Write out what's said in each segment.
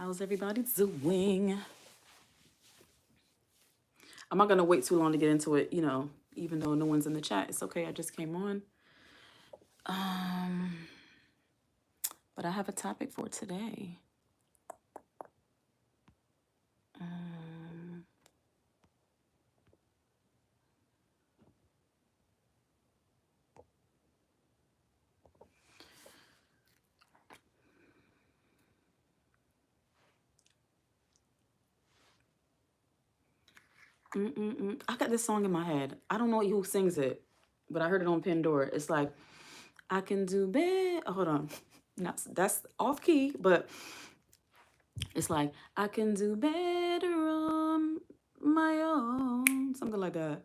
How's everybody doing? I'm not gonna wait too long to get into it, even though no one's in the chat. It's okay, I just came on. Um, but I have a topic for today. Um, I got this song in my head. I don't know who sings it, but I heard it on Pandora. It's like, I can do better. Hold on. No, that's off key, but it's like, I can do better on my own. Something like that.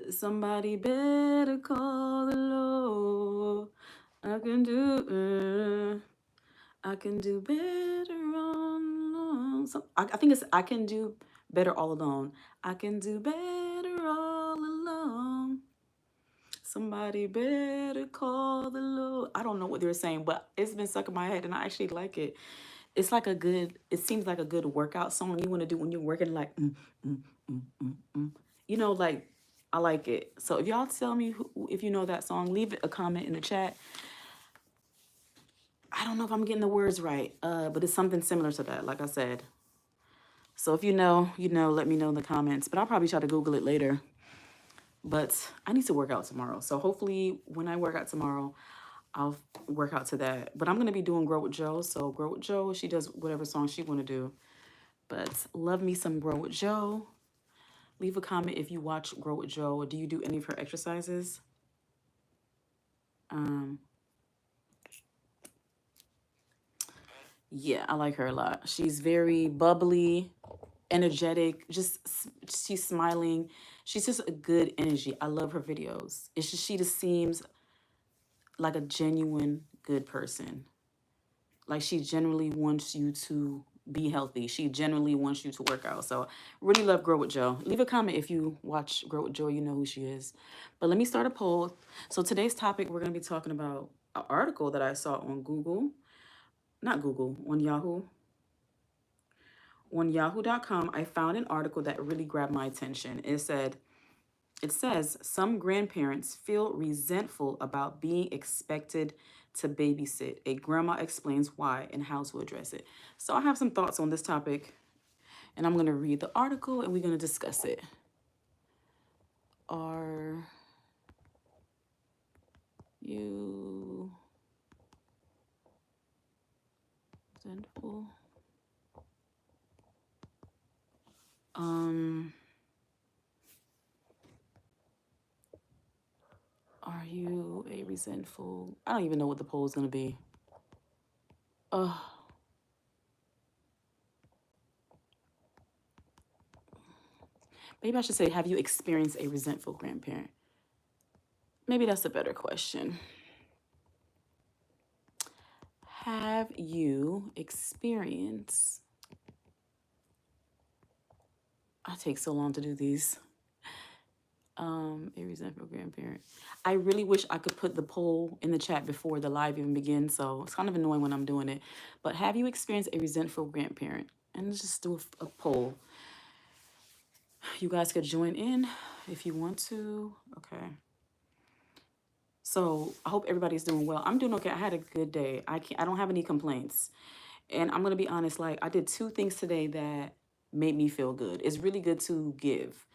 Somebody better call the Lord. I can do better all alone. So I think it's I can do better all alone. I can do better all alone. Somebody better call the Lord. I don't know what they're saying, but it's been stuck in my head and I actually like it. It's like it seems like a good workout song you want to do when you're working like, mm, mm, mm. Like, I like it. So if y'all tell me if you know that song, leave a comment in the chat. I don't know if I'm getting the words right, but it's something similar to that, like I said. So if you know, let me know in the comments. But I'll probably try to Google it later. But I need to work out tomorrow. So hopefully when I work out tomorrow, I'll work out to that. But I'm going to be doing Grow with Joe. So Grow with Joe, she does whatever song she want to do. But love me some Grow with Joe. Leave a comment if you watch Grow with Joe. Or do you do any of her exercises? Yeah, I like her a lot. She's very bubbly, energetic, she's smiling. She's just a good energy. I love her videos. It's just she just seems like a genuine good person. Like she generally wants you to be healthy. She generally wants you to work out. So really love Grow with Joe. Leave a comment if you watch Grow with Joe, you know who she is. But let me start a poll. So today's topic, we're going to be talking about an article that I saw on Google. Not Google, on Yahoo. On yahoo.com, I found an article that really grabbed my attention. It says some grandparents feel resentful about being expected to babysit. A grandma explains why and how to address it. So I have some thoughts on this topic, and I'm going to read the article and we're going to discuss it. Are you resentful? Are you a resentful? I don't even know what the poll is going to be. Maybe I should say, have you experienced a resentful grandparent? Maybe that's a better question. Have you experienced... I take so long to do these. A resentful grandparent. I really wish I could put the poll in the chat before the live even begins, so it's kind of annoying when I'm doing it. But have you experienced a resentful grandparent? And let's just do a poll. You guys could join in if you want to. Okay. So I hope everybody's doing well. I'm doing okay. I had a good day. I don't have any complaints. And I'm going to be honest, like I did 2 things today that made me feel good. It's really good to give.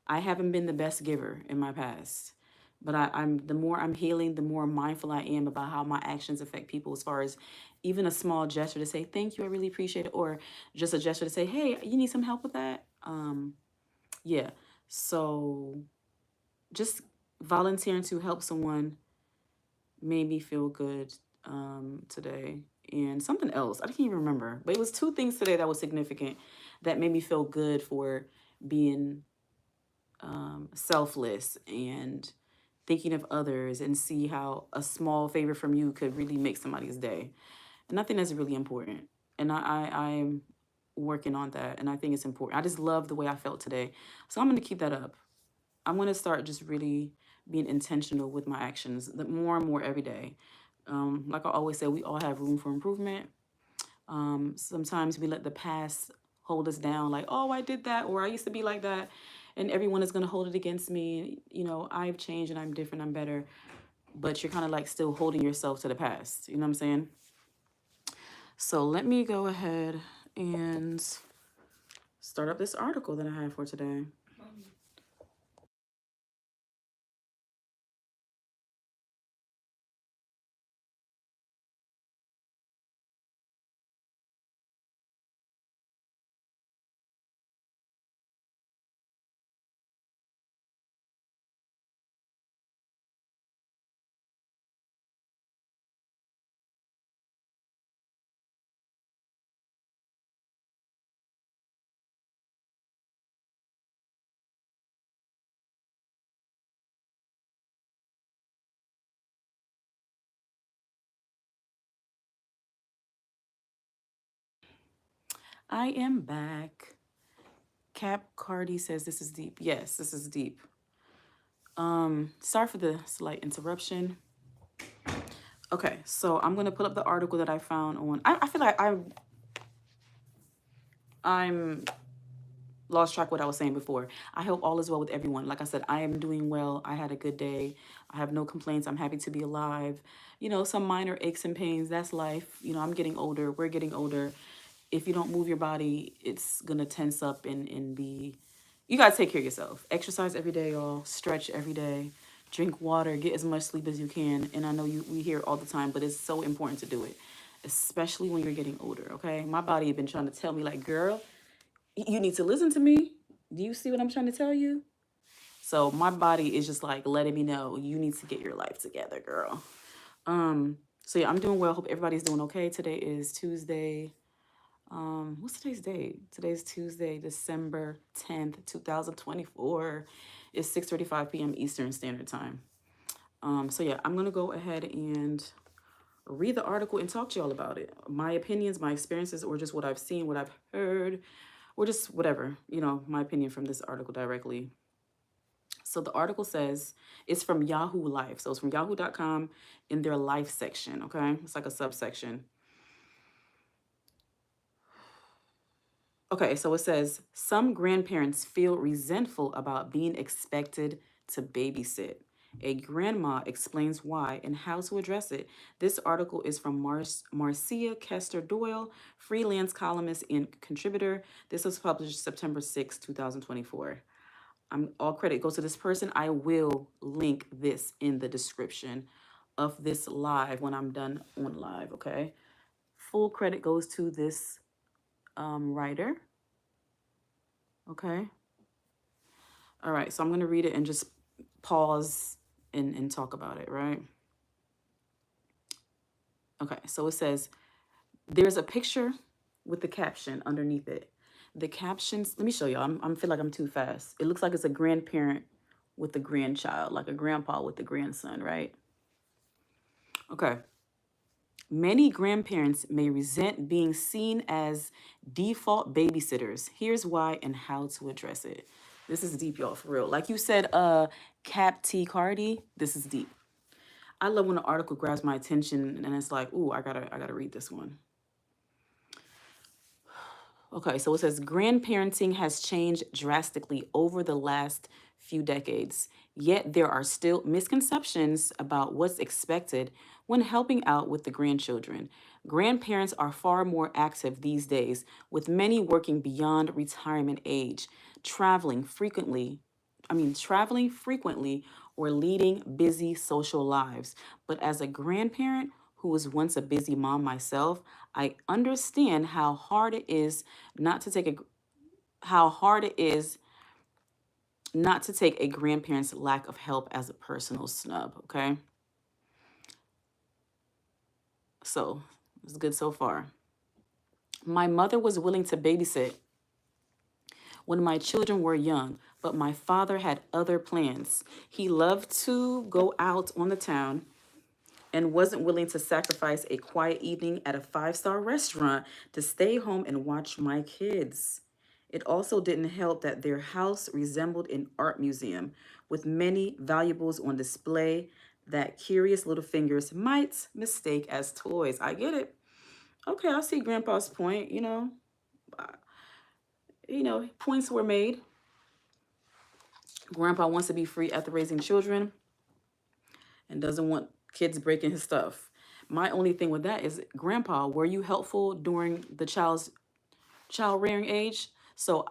I haven't been the best giver in my past, but I'm the more I'm healing, the more mindful I am about how my actions affect people, as far as even a small gesture to say, thank you, I really appreciate it. Or just a gesture to say, hey, you need some help with that? Yeah. So just volunteering to help someone made me feel good today. And something else, I can't even remember, but it was 2 things today that was significant that made me feel good for being selfless and thinking of others, and see how a small favor from you could really make somebody's day. And I think that's really important. And I'm working on that, and I think it's important. I just love the way I felt today. So I'm going to keep that up. I'm going to start just really being intentional with my actions, more and more every day. Like I always say, we all have room for improvement. Sometimes we let the past hold us down, like, oh, I did that, or I used to be like that, and everyone is going to hold it against me. You know, I've changed and I'm different, I'm better. But you're kind of like still holding yourself to the past. You know what I'm saying? So let me go ahead and start up this article that I have for today. I am back. Cap Cardi says this is deep. Yes, this is deep. Sorry for the slight interruption. Okay, so I'm gonna put up the article that I found on. I feel like I'm lost track of what I was saying before. I hope all is well with everyone. Like I said, I am doing well. I had a good day. I have no complaints. I'm happy to be alive. You know, some minor aches and pains. That's life. You know, I'm getting older. We're getting older. If you don't move your body, it's gonna tense up and be. You gotta take care of yourself. Exercise every day, y'all. Stretch every day. Drink water. Get as much sleep as you can. And I know we hear it all the time, but it's so important to do it, especially when you're getting older. Okay, my body has been trying to tell me, like, girl, you need to listen to me. Do you see what I'm trying to tell you? So my body is just like letting me know you need to get your life together, girl. So yeah, I'm doing well. Hope everybody's doing okay. Today is Tuesday. What's today's date? Today's Tuesday, December 10th, 2024. It's 6:35 p.m. Eastern Standard Time. So yeah, I'm gonna go ahead and read the article and talk to y'all about it. My opinions, my experiences, or just what I've seen, what I've heard, or just whatever, you know, my opinion from this article directly. So the article says it's from Yahoo Life. So it's from yahoo.com in their life section, okay? It's like a subsection. Okay, so it says some grandparents feel resentful about being expected to babysit. A grandma explains why and how to address it. This article is from Marcia Kester Doyle, freelance columnist and contributor. This was published September 6, 2024. All credit goes to this person. I will link this in the description of this live when I'm done on live, okay? Full credit goes to this writer, okay? All right, so I'm going to read it and just pause and talk about it, right? Okay, so it says, there's a picture with the caption underneath it. The captions, let me show y'all. I feel like I'm too fast. It looks like it's a grandparent with the grandchild, like a grandpa with the grandson, right? Okay. Many grandparents may resent being seen as default babysitters. Here's why and how to address it. This is deep, y'all, for real. Like you said, Cap T Cardi, this is deep. I love when an article grabs my attention and it's like, ooh, I gotta read this one. Okay, so it says grandparenting has changed drastically over the last few decades, yet there are still misconceptions about what's expected when helping out with the grandchildren. Grandparents are far more active these days, with many working beyond retirement age, traveling frequently or leading busy social lives. But as a grandparent who was once a busy mom myself, I understand not to take a how hard it is not to take a grandparent's lack of help as a personal snub, okay? So, it's good so far. My mother was willing to babysit when my children were young, but my father had other plans. He loved to go out on the town and wasn't willing to sacrifice a quiet evening at a five-star restaurant to stay home and watch my kids. It also didn't help that their house resembled an art museum with many valuables on display that curious little fingers might mistake as toys. I get it. Okay, I see Grandpa's point. Uh, points were made. Grandpa wants to be free after raising children and doesn't want kids breaking his stuff. My only thing with that is, Grandpa, were you helpful during the child rearing age? So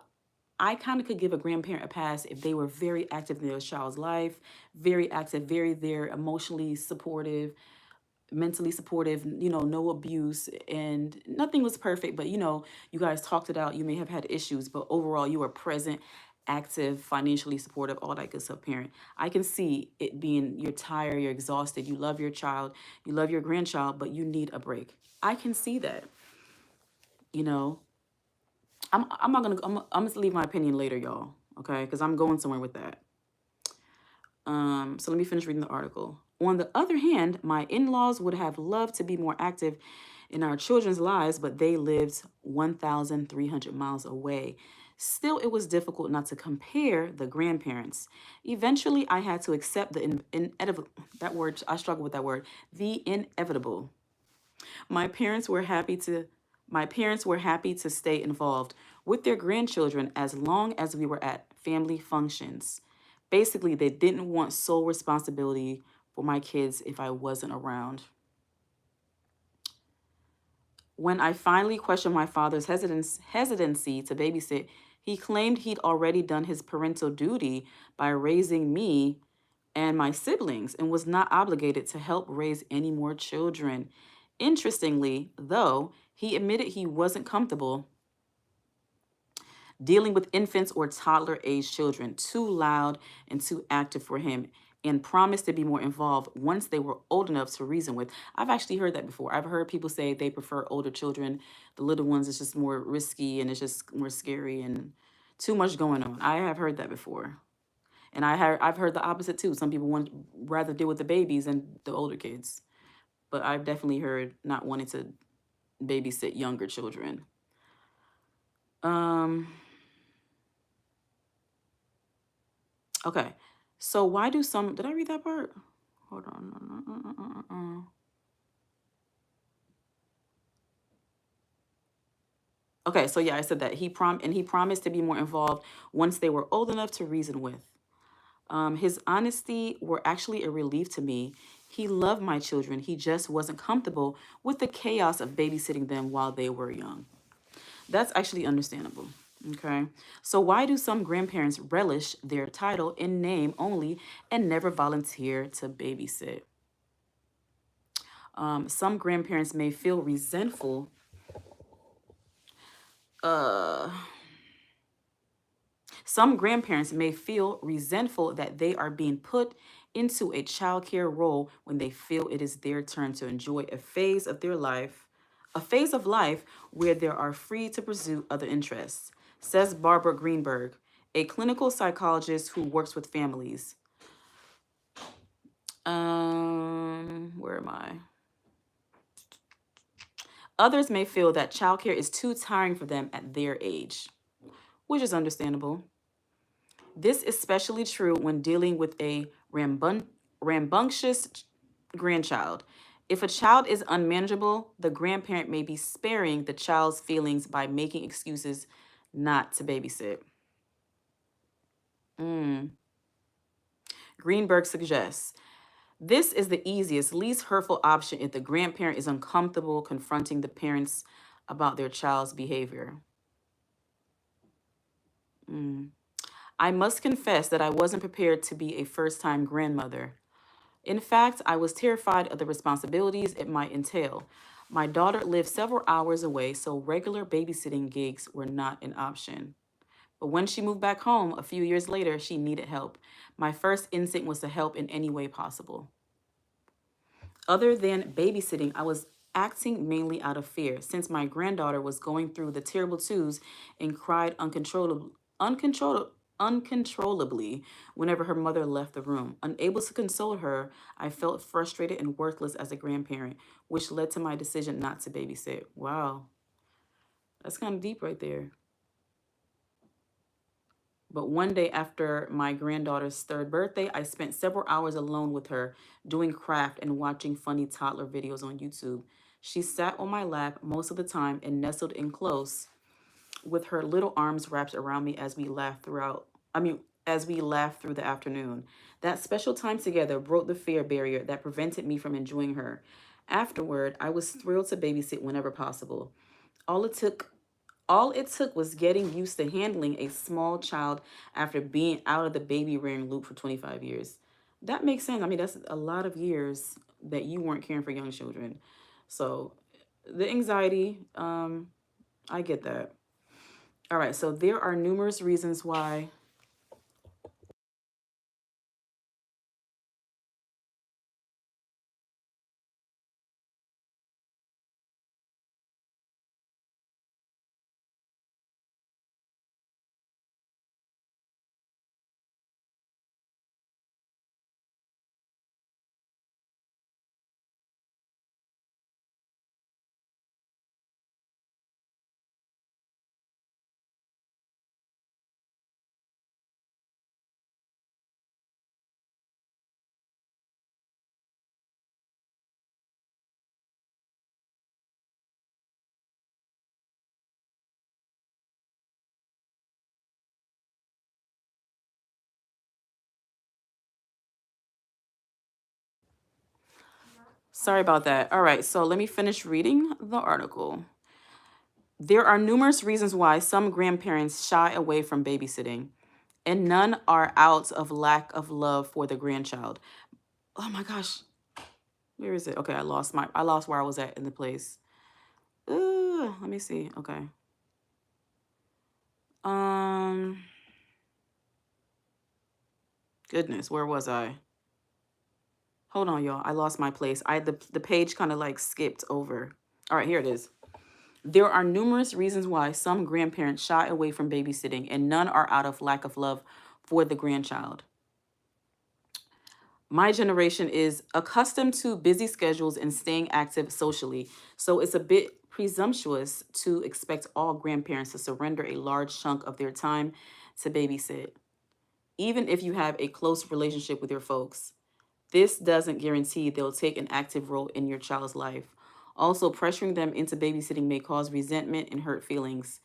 I kind of could give a grandparent a pass if they were very active in their child's life, very active, very there, emotionally supportive, mentally supportive, no abuse, and nothing was perfect, but you guys talked it out. You may have had issues, but overall you were present, active, financially supportive, all that good stuff. Parent, I can see it being, you're tired, you're exhausted, you love your child, you love your grandchild, but you need a break. I can see that. you know I'm not gonna I'm gonna leave my opinion later, y'all, okay, because I'm going somewhere with that. So let me finish reading the article. On the other hand, my in-laws would have loved to be more active in our children's lives, but they lived 1,300 miles away. Still, it was difficult not to compare the grandparents. Eventually, I had to accept the inevitable. That word, I struggle with that word. The inevitable. My parents were happy to my parents were happy to stay involved with their grandchildren as long as we were at family functions. Basically, they didn't want sole responsibility for my kids if I wasn't around. When I finally questioned my father's hesitancy to babysit, he claimed he'd already done his parental duty by raising me and my siblings and was not obligated to help raise any more children. Interestingly, though, he admitted he wasn't comfortable dealing with infants or toddler age children, too loud and too active for him, and promised to be more involved once they were old enough to reason with. I've actually heard that before. I've heard people say they prefer older children. The little ones is just more risky and it's just more scary and too much going on. I have heard that before. And I've heard the opposite too. Some people want rather deal with the babies than the older kids. But I've definitely heard not wanting to babysit younger children. Um okay. So why do some did I read that part? Hold on. Okay, so yeah, I said that he promised to be more involved once they were old enough to reason with. His honesty were actually a relief to me. He loved my children. He just wasn't comfortable with the chaos of babysitting them while they were young. That's actually understandable. Okay. So why do some grandparents relish their title in name only and never volunteer to babysit? Some grandparents may feel resentful. Uh, some grandparents may feel resentful that they are being put into a childcare role when they feel it is their turn to enjoy a phase of life where they are free to pursue other interests, says Barbara Greenberg, a clinical psychologist who works with families. Where am I? Others may feel that childcare is too tiring for them at their age, which is understandable. This is especially true when dealing with a rambunctious grandchild. If a child is unmanageable, the grandparent may be sparing the child's feelings by making excuses not to babysit. Greenberg suggests this is the easiest, least hurtful option if the grandparent is uncomfortable confronting the parents about their child's behavior. I must confess that I wasn't prepared to be a first time grandmother. In fact, I was terrified of the responsibilities it might entail. My daughter lived several hours away, so regular babysitting gigs were not an option. But when she moved back home a few years later, she needed help. My first instinct was to help in any way possible. Other than babysitting, I was acting mainly out of fear since my granddaughter was going through the terrible twos and cried uncontrollably whenever her mother left the room. Unable to console her, I felt frustrated and worthless as a grandparent, which led to my decision not to babysit. Wow, that's kind of deep right there. But one day after my granddaughter's third birthday, I spent several hours alone with her doing craft and watching funny toddler videos on YouTube. She sat on my lap most of the time and nestled in close with her little arms wrapped around me as we laughed as we laughed through the afternoon. That special time together broke the fear barrier that prevented me from enjoying her. Afterward, I was thrilled to babysit whenever possible. All it took all it took was getting used to handling a small child after being out of the baby rearing loop for 25 years. That makes sense. I mean, that's a lot of years that you weren't caring for young children. So, the anxiety, I get that. All right, so there are numerous reasons why. Sorry about that. All right, so let me finish reading the article. There are numerous reasons why some grandparents shy away from babysitting, and none are out of lack of love for the grandchild. Oh my gosh, where is it? Okay, I lost where I was at in the place. Let me see. Okay. Um, Goodness, where was I? Hold on, y'all. I lost my place. The page kind of like skipped over. All right, here it is. There are numerous reasons why some grandparents shy away from babysitting, and none are out of lack of love for the grandchild. My generation is accustomed to busy schedules and staying active socially, so it's a bit presumptuous to expect all grandparents to surrender a large chunk of their time to babysit, even if you have a close relationship with your folks. This doesn't guarantee they'll take an active role in your child's life. Also, pressuring them into babysitting may cause resentment and hurt feelings.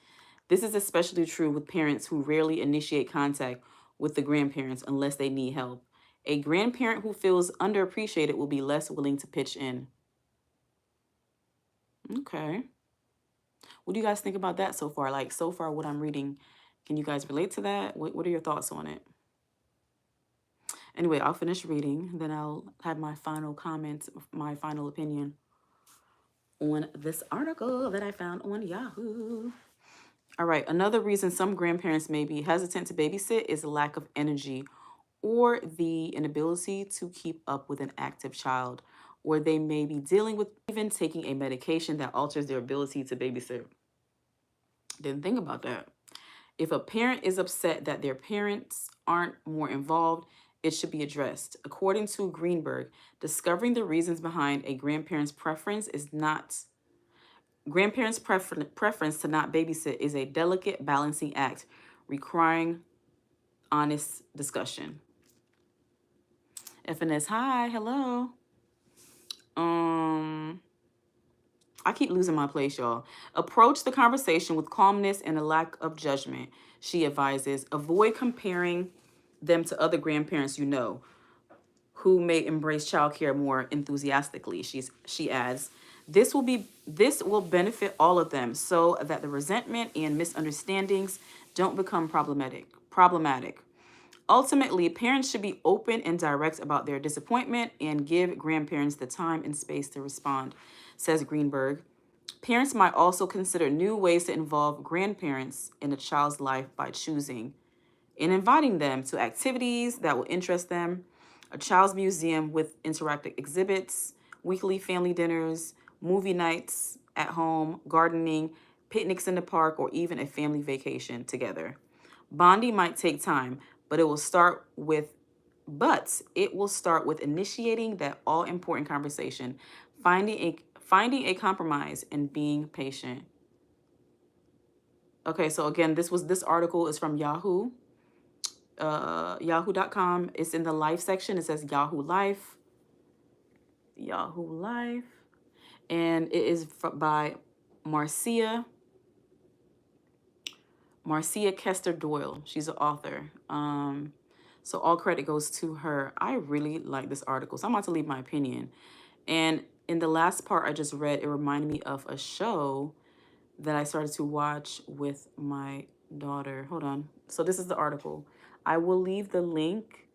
This is especially true with parents who rarely initiate contact with the grandparents unless they need help. A grandparent who feels underappreciated will be less willing to pitch in. Okay. What do you guys think about that so far? Like, so far, what I'm reading, can you guys relate to that? What are your thoughts on it? Anyway, I'll finish reading, then I'll have my final comments, my final opinion on this article that I found on Yahoo. All right, another reason some grandparents may be hesitant to babysit is lack of energy or the inability to keep up with an active child, or they may be dealing with even taking a medication that alters their ability to babysit. Didn't think about that. If a parent is upset that their parents aren't more involved, it should be addressed. According to Greenberg, discovering the reasons behind a grandparent's preference is not grandparents' preference to not babysit is a delicate balancing act requiring honest discussion. FNS, hi, hello. Um, I keep losing my place, y'all. Approach the conversation with calmness and a lack of judgment. She advises, avoid comparing them to other grandparents you know who may embrace childcare more enthusiastically. She adds, this will benefit all of them so that the resentment and misunderstandings don't become problematic. Ultimately, parents should be open and direct about their disappointment and give grandparents the time and space to respond, says Greenberg. Parents might also consider new ways to involve grandparents in a child's life by choosing and inviting them to activities that will interest them, a child's museum with interactive exhibits, weekly family dinners, movie nights at home, gardening, picnics in the park, or even a family vacation together. Bonding might take time, but it will start with initiating that all important conversation, finding a compromise and being patient. Okay, so again, this article is from Yahoo, yahoo.com. It's in the life section. It says Yahoo Life. Yahoo Life. and it is by Marcia Kester Doyle. She's an author. So all credit goes to her. I really like this article, so I'm about to leave my opinion. And in the last part I just read, it reminded me of a show that I started to watch with my daughter. Hold on. So this is the article. I will leave the link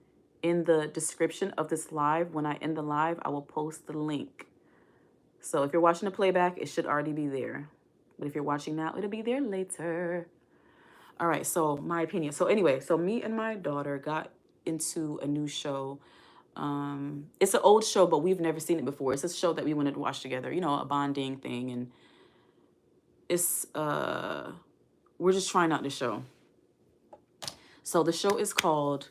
in the description of this live. When I end the live, I will post the link. So if you're watching the playback, it should already be there. But if you're watching now, it'll be there later. All right, so my opinion. So anyway, so me and my daughter got into a new show. It's an old show, but we've never seen it before. It's a show that we wanted to watch together, you know, a bonding thing. And it's we're just trying out the show. So the show is called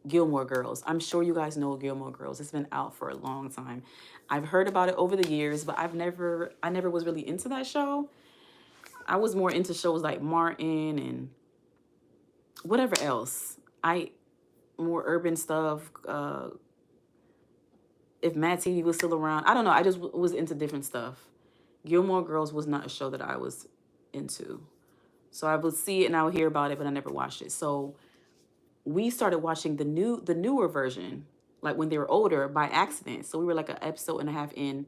Gilmore Girls. I'm sure you guys know Gilmore Girls. It's been out for a long time. I've heard about it over the years, but I never was really into that show. I was more into shows like Martin and whatever else. More urban stuff. If Mad TV was still around, I don't know. I just was into different stuff. Gilmore Girls was not a show that I was into. So I would see it and I would hear about it, but I never watched it. So we started watching the newer version, like when they were older, by accident. So we were like an episode and a half in.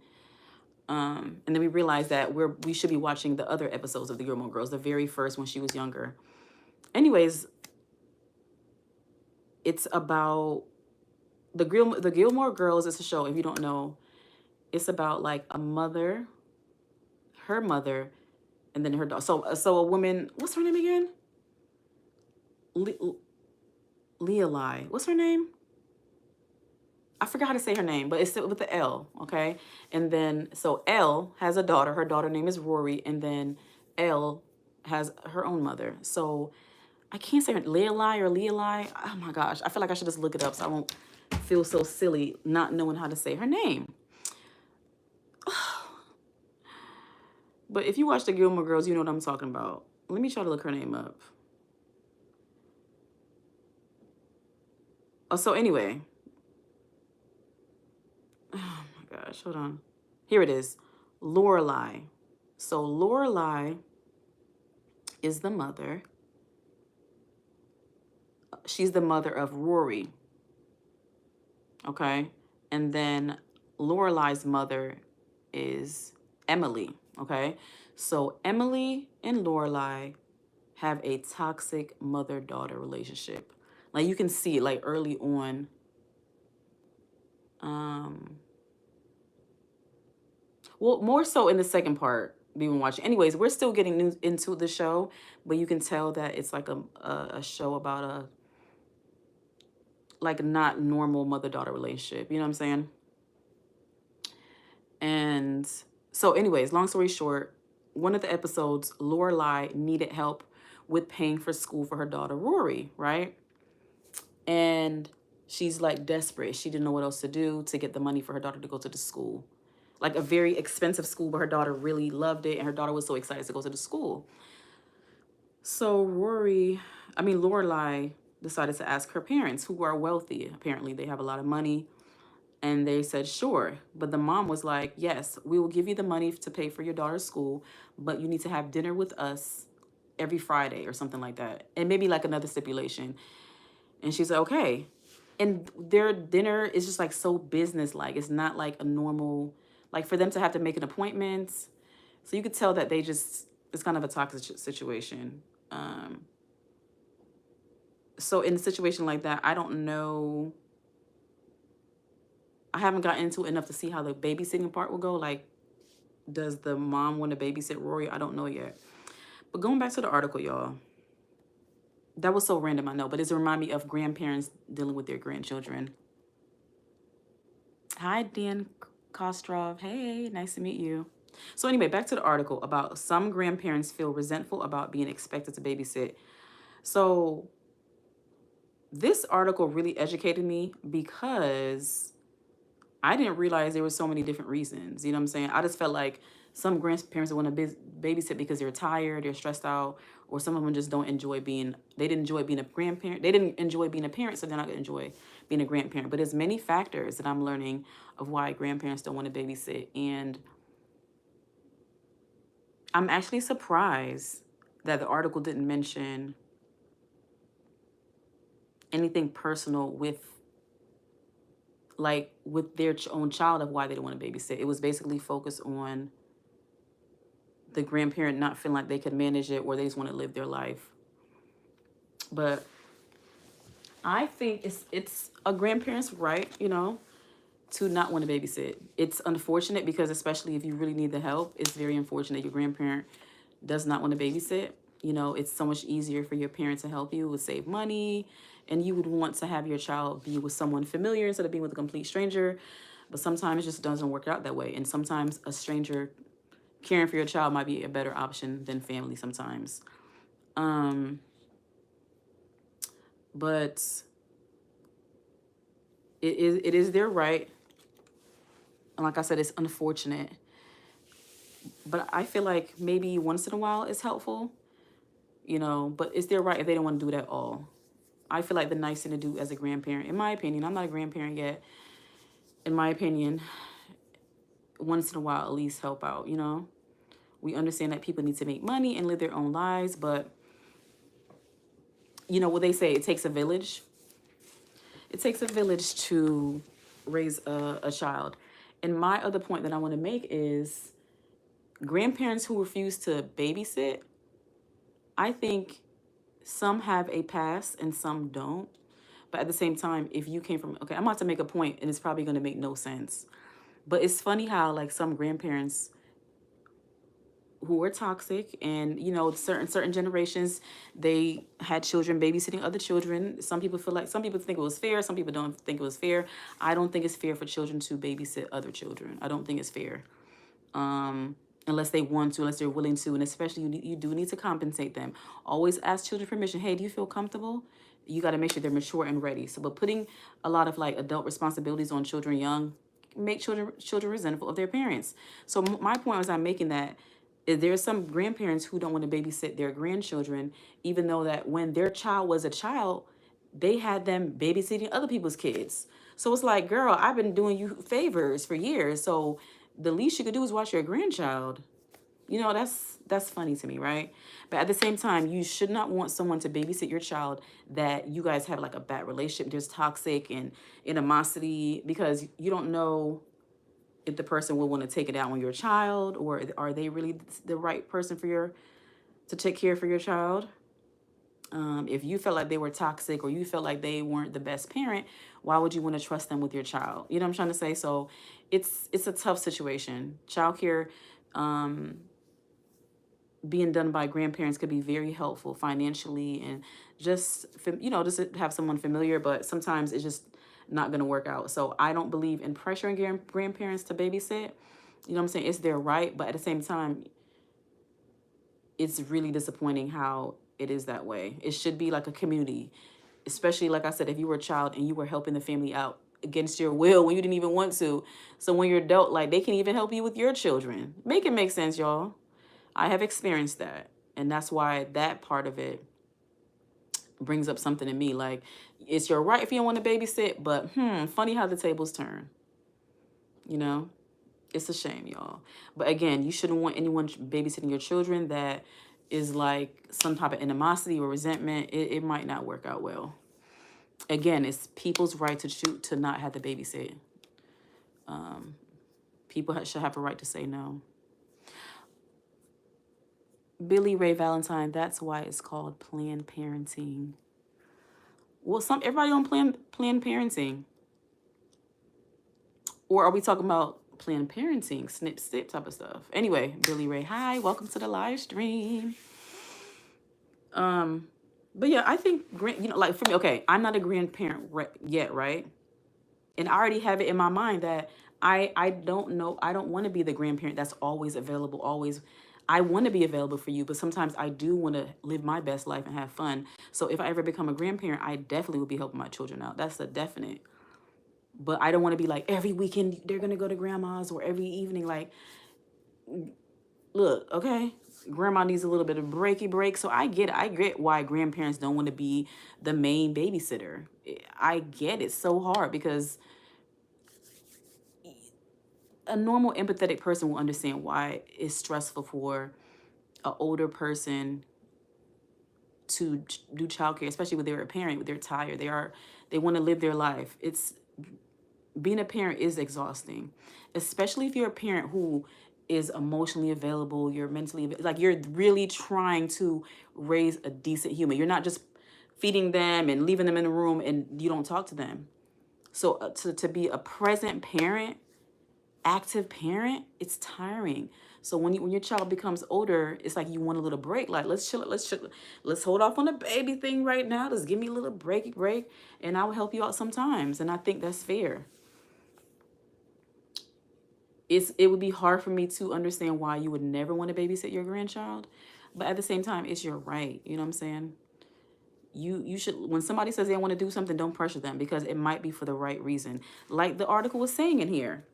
And then we realized that we should be watching the other episodes of the Gilmore Girls, the very first when she was younger. Anyways, it's about the Gilmore Girls. Is a show, if you don't know, it's about like a mother, her mother, and then her daughter. So a woman, what's her name again? Leali. What's her name? I forgot how to say her name, but it's with the L, okay? And then, so L has a daughter. Her daughter name is Rory. And then L has her own mother. So I can't say her, Leali or Leali. Oh my gosh. I feel like I should just look it up so I won't feel so silly not knowing how to say her name. But if you watch the Gilmore Girls, you know what I'm talking about. Let me try to look her name up. Oh, so anyway. Oh my gosh, hold on. Here it is. Lorelai. So Lorelai is the mother. She's the mother of Rory. Okay? And then Lorelai's mother is Emily. Okay? So Emily and Lorelai have a toxic mother-daughter relationship. Like you can see it like early on. Well, more so in the second part we've been watching. Anyways, we're still getting into the show, but you can tell that it's like a show about a like not normal mother-daughter relationship. You know what I'm saying? And so anyways, long story short, one of the episodes, Lorelai needed help with paying for school for her daughter, Rory, right? And she's like desperate. She didn't know what else to do to get the money for her daughter to go to the school. Like a very expensive school, but her daughter really loved it. And her daughter was so excited to go to the school. So Lorelai decided to ask her parents, who are wealthy. Apparently they have a lot of money. And they said, sure. But the mom was like, yes, we will give you the money to pay for your daughter's school, but you need to have dinner with us every Friday or something like that. And maybe like another stipulation. And she's like, okay. And their dinner is just like so business-like. It's not like a normal, like for them to have to make an appointment. So you could tell that it's kind of a toxic situation. So in a situation like that, I don't know. I haven't gotten into it enough to see how the babysitting part will go. Like, does the mom want to babysit Rory? I don't know yet. But going back to the article, y'all. That was so random, I know, but it's remind me of grandparents dealing with their grandchildren. Hi, Dan Kostrov. Hey, nice to meet you. So anyway, back to the article about some grandparents feel resentful about being expected to babysit. So this article really educated me because I didn't realize there were so many different reasons. You know what I'm saying? I just felt like some grandparents want to babysit because they're tired, they're stressed out, or some of them just they didn't enjoy being a grandparent. They didn't enjoy being a parent, so they're not going to enjoy being a grandparent. But there's many factors that I'm learning of why grandparents don't want to babysit. And I'm actually surprised that the article didn't mention anything personal with with their own child of why they don't want to babysit. It was basically focused on the grandparent not feeling like they could manage it or they just want to live their life. But I think it's a grandparent's right, to not want to babysit. It's unfortunate because especially if you really need the help, it's very unfortunate your grandparent does not want to babysit. It's so much easier for your parent to help you, it would save money, and you would want to have your child be with someone familiar instead of being with a complete stranger. But sometimes it just doesn't work out that way. And sometimes a stranger caring for your child might be a better option than family sometimes. But it is their right. And like I said, it's unfortunate. But I feel like maybe once in a while it's helpful, but it's their right if they don't want to do it at all. I feel like the nice thing to do as a grandparent, in my opinion, I'm not a grandparent yet. In my opinion, once in a while at least help out, We understand that people need to make money and live their own lives, but what they say, it takes a village. It takes a village to raise a child. And my other point that I want to make is grandparents who refuse to babysit, I think some have a past and some don't. But at the same time, if you came from, okay, I'm about to make a point and it's probably going to make no sense. But it's funny how like some grandparents who were toxic and certain generations, they had children babysitting other children. Some people think it was fair, some people don't think it was fair. I don't think it's fair for children to babysit other children. I don't think it's fair, unless they want to, unless they're willing to, and especially you do need to compensate them. Always ask children permission. Hey, do you feel comfortable? You got to make sure they're mature and ready. So but putting a lot of like adult responsibilities on children young make children resentful of their parents. So my point was, I'm making that there's some grandparents who don't want to babysit their grandchildren, even though that when their child was a child, they had them babysitting other people's kids. So it's like, girl, I've been doing you favors for years. So the least you could do is watch your grandchild. That's funny to me, right? But at the same time, you should not want someone to babysit your child that you guys have like a bad relationship. There's toxic and animosity, because you don't know if the person will want to take it out on your child, or are they really the right person to take care for your child. If you felt like they were toxic or you felt like they weren't the best parent, why would you want to trust them with your child? You know what I'm trying to say? So it's a tough situation. Childcare, being done by grandparents could be very helpful financially and just just have someone familiar, but sometimes it's just not going to work out. So I don't believe in pressuring grandparents to babysit. You know what I'm saying? It's their right, but at the same time, it's really disappointing how it is that way. It should be like a community, especially like I said, if you were a child and you were helping the family out against your will when you didn't even want to. So when you're adult, like they can even help you with your children. Make it make sense, y'all. I have experienced that. And that's why that part of it brings up something in me. Like, it's your right if you don't want to babysit, but funny how the tables turn. It's a shame, y'all. But again, you shouldn't want anyone babysitting your children that is like some type of animosity or resentment. It might not work out well. Again, it's people's right to not have to babysit. People should have a right to say no. Billy Ray Valentine, that's why it's called Planned Parenting. Well, everybody on Planned Parenting. Or are we talking about Planned Parenting, snip type of stuff? Anyway, Billy Ray, hi, welcome to the live stream. But yeah, I think like for me, okay, I'm not a grandparent yet, right? And I already have it in my mind that I don't know, I don't want to be the grandparent that's always available, always. I want to be available for you, but sometimes I do want to live my best life and have fun. So if I ever become a grandparent, I definitely will be helping my children out. That's a definite. But I don't want to be like every weekend they're going to go to grandma's or every evening. Like, look, okay, grandma needs a little bit of break. So I get why grandparents don't want to be the main babysitter. I get it so hard because a normal empathetic person will understand why it's stressful for an older person to do childcare, especially when they're a parent, they're tired, they want to live their life. It's being a parent is exhausting, especially if you're a parent who is emotionally available, you're mentally like you're really trying to raise a decent human. You're not just feeding them and leaving them in the room and you don't talk to them. So to be a present parent, active parent, it's tiring. So when your child becomes older, it's like you want a little break. Like let's hold off on the baby thing right now. Just give me a little break, and I will help you out sometimes. And I think that's fair. It would be hard for me to understand why you would never want to babysit your grandchild, but at the same time, it's your right. You know what I'm saying? You should, when somebody says they want to do something, don't pressure them because it might be for the right reason. Like the article was saying in here,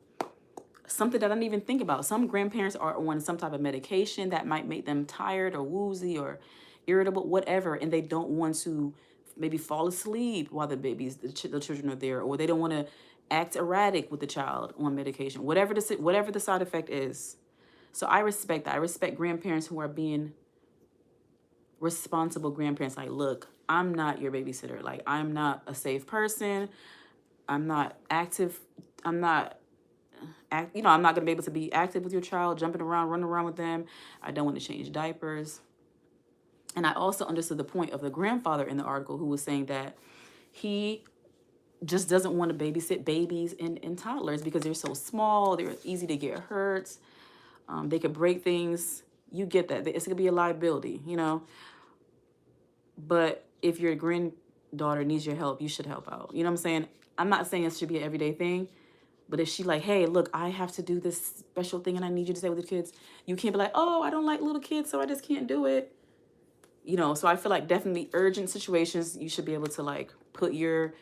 something that I didn't even think about. Some grandparents are on some type of medication that might make them tired or woozy or irritable, whatever, and they don't want to maybe fall asleep while the children are there, or they don't want to act erratic with the child on medication, whatever the side effect is. So I respect that. I respect grandparents who are being responsible grandparents. Like, look, I'm not your babysitter. Like, I'm not a safe person. I'm not active. I'm not I'm not going to be able to be active with your child, jumping around, running around with them. I don't want to change diapers. And I also understood the point of the grandfather in the article who was saying that he just doesn't want to babysit babies and toddlers because they're so small, they're easy to get hurt, they could break things. You get that. It's going to be a liability, But if your granddaughter needs your help, you should help out. You know what I'm saying? I'm not saying it should be an everyday thing. But if she like, hey, look, I have to do this special thing and I need you to stay with the kids, you can't be like, oh, I don't like little kids, so I just can't do it. So I feel like definitely urgent situations, you should be able to like put your,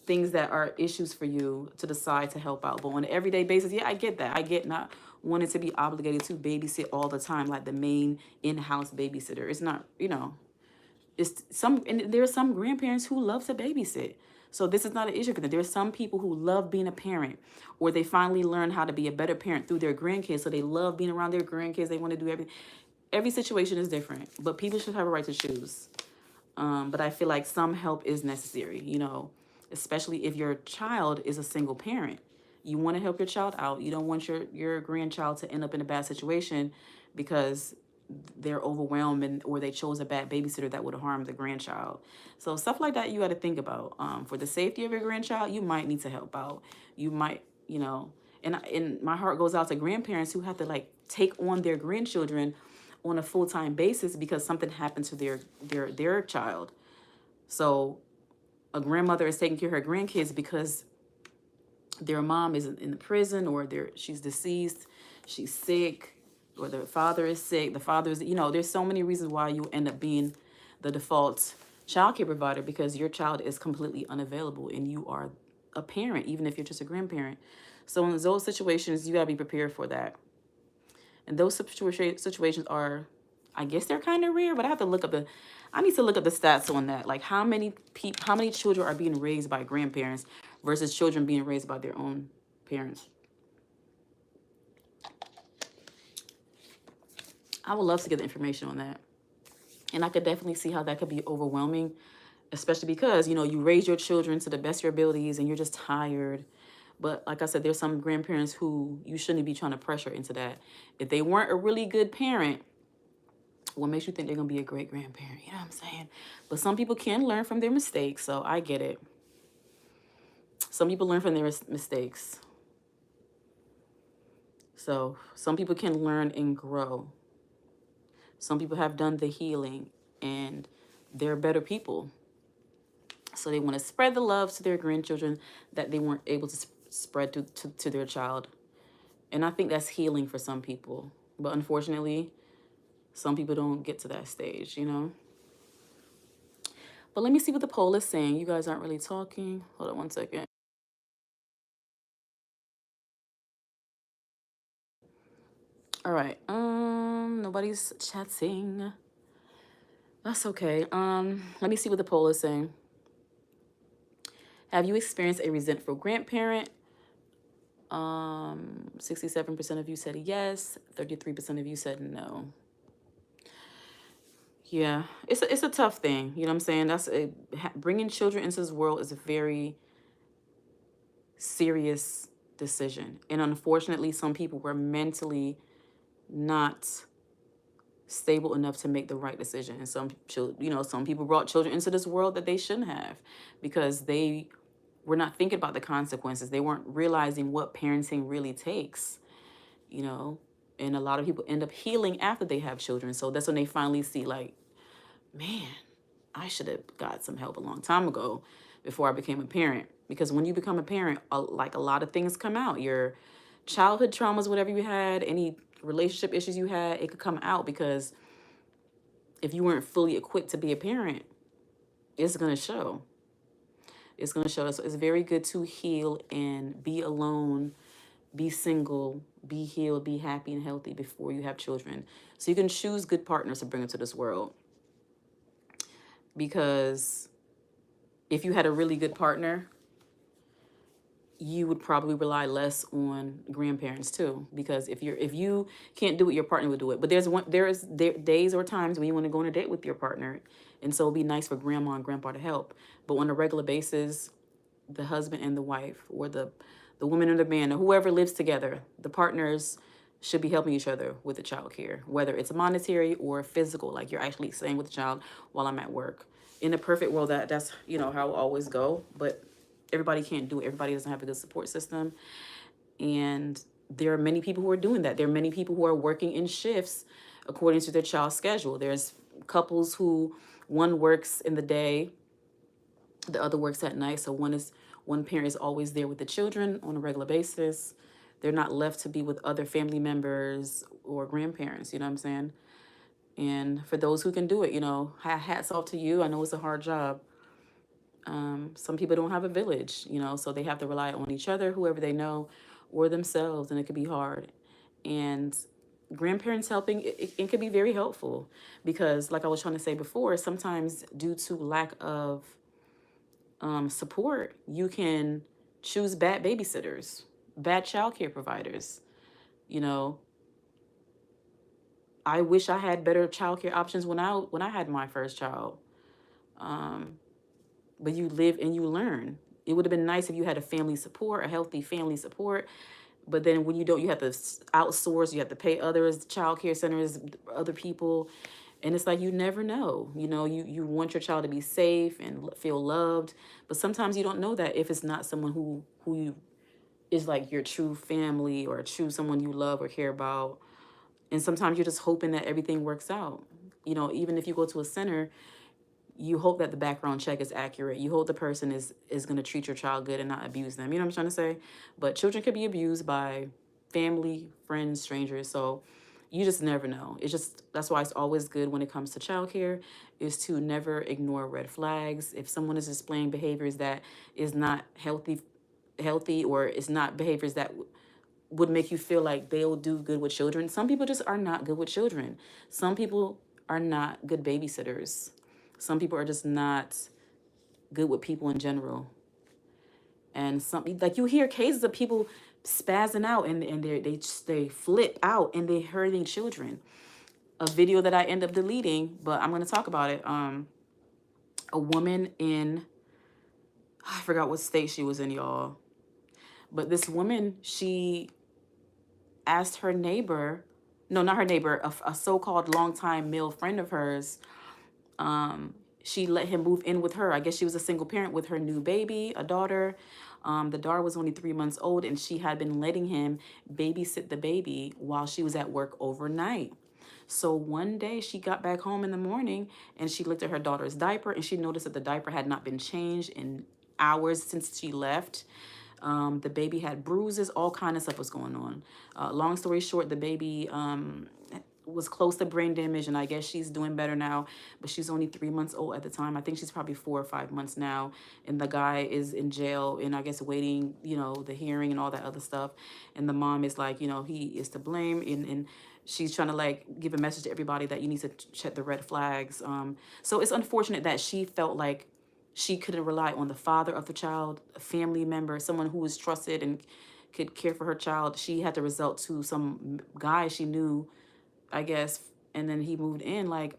things that are issues for you to the side to help out. But on an everyday basis, yeah, I get that. I get not wanting to be obligated to babysit all the time, like the main in-house babysitter. It's not, and there are some grandparents who love to babysit. So this is not an issue for them. There are some people who love being a parent, or they finally learn how to be a better parent through their grandkids. So they love being around their grandkids. They want to do everything. Every situation is different, but people should have a right to choose. But I feel like some help is necessary, especially if your child is a single parent. You want to help your child out. You don't want your grandchild to end up in a bad situation because they're overwhelmed or they chose a bad babysitter that would harm the grandchild. So stuff like that you got to think about. For the safety of your grandchild, you might need to help out. You might, and my heart goes out to grandparents who have to like take on their grandchildren on a full-time basis because something happened to their child. So a grandmother is taking care of her grandkids because their mom is in the prison, or she's deceased, she's sick, or the father is sick. The father is, there's so many reasons why you end up being the default childcare provider because your child is completely unavailable and you are a parent, even if you're just a grandparent. So in those situations, you gotta be prepared for that. And those situations are, I guess they're kind of rare, but I need to look up the stats on that. Like how many children are being raised by grandparents versus children being raised by their own parents. I would love to get the information on that. And I could definitely see how that could be overwhelming, especially because, you raise your children to the best of your abilities and you're just tired. But like I said, there's some grandparents who you shouldn't be trying to pressure into that. If they weren't a really good parent, what makes you think they're going to be a great grandparent? You know what I'm saying? But some people can learn from their mistakes, so I get it. Some people learn from their mistakes. So some people can learn and grow. Some people have done the healing and they're better people. So they want to spread the love to their grandchildren that they weren't able to spread to their child. And I think that's healing for some people. But unfortunately, some people don't get to that stage, But let me see what the poll is saying. You guys aren't really talking. Hold on one second. All right. Nobody's chatting. That's okay. Let me see what the poll is saying. Have you experienced a resentful grandparent? 67% of you said yes. 33% of you said no. Yeah, it's a tough thing. You know what I'm saying? Bringing children into this world is a very serious decision. And unfortunately, some people were mentally not stable enough to make the right decision. And some people brought children into this world that they shouldn't have, because they were not thinking about the consequences. They weren't realizing what parenting really takes, you know. And a lot of people end up healing after they have children. So that's when they finally see, like, man, I should have got some help a long time ago before I became a parent. Because when you become a parent, like, a lot of things come out. Your childhood traumas, whatever you had, any relationship issues you had, it could come out, because if you weren't fully equipped to be a parent, it's going to show. It's going to show. So it's very good to heal and be alone, be single, be healed, be happy and healthy before you have children. So you can choose good partners to bring into this world. Because if you had a really good partner, you would probably rely less on grandparents too. Because if you can't do it, your partner would do it. But there's days or times when you want to go on a date with your partner, and so it'd be nice for grandma and grandpa to help. But on a regular basis, the husband and the wife, or the woman and the man, or whoever lives together, the partners should be helping each other with the child care, whether it's monetary or physical, like you're actually staying with the child while I'm at work. In a perfect world, that's how it always go, but everybody can't do it. Everybody doesn't have a good support system. And there are many people who are doing that. There are many people who are working in shifts according to their child's schedule. There's couples who one works in the day, the other works at night. So one parent is always there with the children on a regular basis. They're not left to be with other family members or grandparents, you know what I'm saying? And for those who can do it, hats off to you. I know it's a hard job. Some people don't have a village, so they have to rely on each other, whoever they know, or themselves, and it could be hard. And grandparents helping, it could be very helpful, because, like I was trying to say before, sometimes due to lack of support, you can choose bad babysitters, bad childcare providers. You know, I wish I had better childcare options when I had my first child. But you live and you learn. It would have been nice if you had a family support, a healthy family support. But then when you don't, you have to outsource. You have to pay others, childcare centers, other people. And it's like, you never know. You want your child to be safe and feel loved. But sometimes you don't know that if it's not someone who you is like your true family, or true someone you love or care about. And sometimes you're just hoping that everything works out. Even if you go to a center, you hope that the background check is accurate. You hope the person is going to treat your child good and not abuse them. You know what I'm trying to say? But children could be abused by family, friends, strangers. So you just never know. That's why it's always good when it comes to childcare, is to never ignore red flags. If someone is displaying behaviors that is not healthy, or is not behaviors that would make you feel like they'll do good with children. Some people just are not good with children. Some people are not good babysitters. Some people are just not good with people in general. And like, you hear cases of people spazzing out, and they flip out, and they're hurting children. A video that I end up deleting, but I'm going to talk about it. A woman in, I forgot what state she was in, y'all. But this woman, she asked her neighbor, no, not her neighbor, a so-called longtime male friend of hers, she let him move in with her. I guess she was a single parent with her new baby, a daughter. The daughter was only 3 months old, and she had been letting him babysit the baby while she was at work overnight. So one day she got back home in the morning, and she looked at her daughter's diaper, and she noticed that the diaper had not been changed in hours since she left. The baby had bruises, all kind of stuff was going on. Long story short, the baby was close to brain damage, and I guess she's doing better now, but she's only 3 months old at the time. I think she's probably 4 or 5 months now, and the guy is in jail, and I guess waiting, the hearing and all that other stuff. And the mom is like, he is to blame, and she's trying to, like, give a message to everybody that you need to check the red flags. So it's unfortunate that she felt like she couldn't rely on the father of the child, a family member, someone who was trusted and could care for her child. She had to resort to some guy she knew, I guess, and then he moved in. Like,